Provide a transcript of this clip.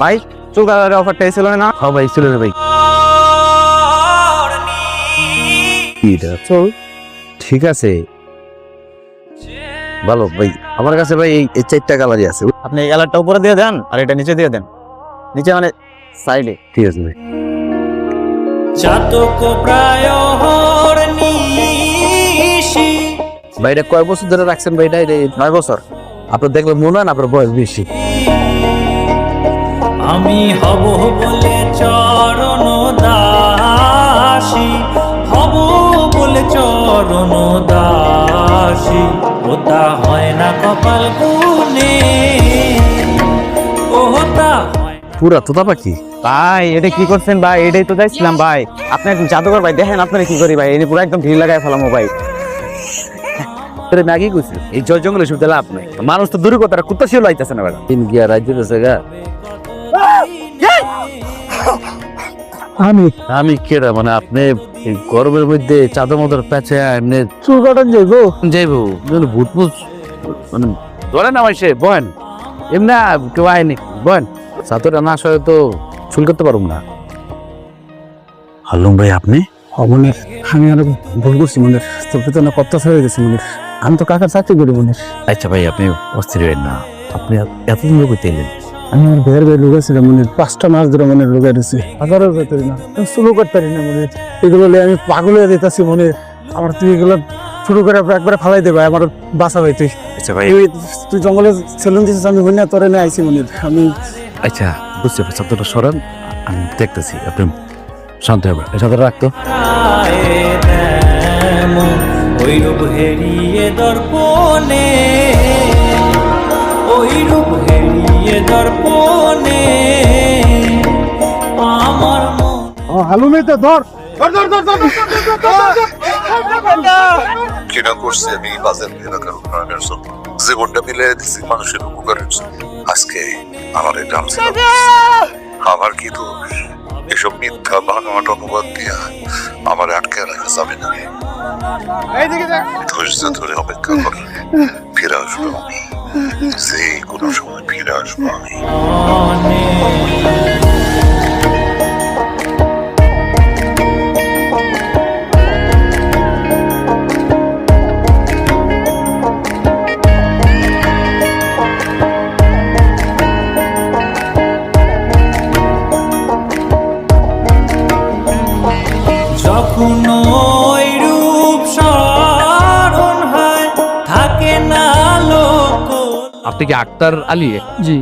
ভাই চুল কালারের অফারটা ছিল না? হ্যাঁ ভাই ছিল না ভাই। চল ঠিক আছে ভালো ভাই, আমার কাছে ভাই এই 4টা কালারই আছে। আপনি এই কালারটা উপরে দিয়ে দেন আর এটা নিচে দিয়ে দেন, নিচে মানে সাইডে। ঠিক আছে ভাই। চাতক প্রায় হরনিশি ভাই এটা কয় বছর ধরে রাখছেন ভাই? এটা 9 বছর। আপনার দেখলে মনে হয় না আপনার বয়স বেশি। আমি হব বলে চরণ দাসী, হব বলে চরণ দাসী, ওটা হয় না কপাল গুনে, ওটা হয় না। পুরা তোতা পাখি। ভাই এটা কি করছেন ভাই? এটাই তো চাইছিলাম ভাই। আপনি একদম জাদুকর ভাই, দেখেন আপনারা কি করি ভাই। এই পুরো একদম ভিড় লাগায় ফেলামো ভাই। তোরে ম্যাগি কইছে এই জল জঙ্গলে শুধু লাভ নাই, মানুষ তো দূরে কথা কুত্তা শিও লাইতেছে না বেটা। তিন গিয়া রাজ্য দেশে গা। আমি কেডা মানে আপনি এই গরমের মধ্যে চাদর মদর প্যাচে এমনি চুল কাটান যাইবো? যাইবো ভূত ভূত মানে ধরে না ভাই, সে বহেন এমনি কেউ আয়নি বহেন। চাদরটা না সয়ে তো চুল করতে পারুম না। হালুম ভাই আপনি? মনের আমি আর ভুল করছি মনের, তোকে তো না কপ্তাস হয়ে গেছে মনের। আমি তো কাকার চাকরি করি মনের। আচ্ছা ভাই আপনি অস্থির হবেন না, আপনি এতদিন লোক এলেন। আমি আমার বের বের লোক ছিল মনের, 5টা মাস ধরে মনের লোক রয়েছে। হাজারের ভেতরে না আমি শুরু করতে পারি না মনের। এগুলো আমি পাগল হয়ে যেতেছি মনের। আমার তুই এগুলো শুরু করে একবারে ফালাই দেবে, আমার বাসা ভাই তুই। আচ্ছা ভাই তুই জঙ্গলে সেলুন দিছিস, আমি হই না তোরে নিয়ে আইসি মনের। আমি আচ্ছা বুঝতে পারছি, চাদরটা সরান আমি দেখতেছি, আপনি শান্ত হবে। চাদর রাখতো ওই রূপ হেরিয়ে দর্পণে, ওই রূপ হেরিয়ে দর্পণে আমার মন। হালুমিতে ধর। কিনা করছি আমি বাজার এলাকার উন্নয়নের জন্য, জীবনটা মিলে দিচ্ছি মানুষের উপকারের জন্য। আজকে আমার এই গ্রাম ছিল আমার কি দোষ? এসব মিথ্যা বানোয়াট অনুবাদ দিয়া আমার আটকে রাখা যাবে না। ধৈর্য ধরে অপেক্ষা কর, ফিরে আসবো আমি, যে কোনো সময় ফিরে আসবো আমি। যখন ওই রূপ স্মরণ হয় থাকে না লোক। আপনি কি আক্তার আলী? জি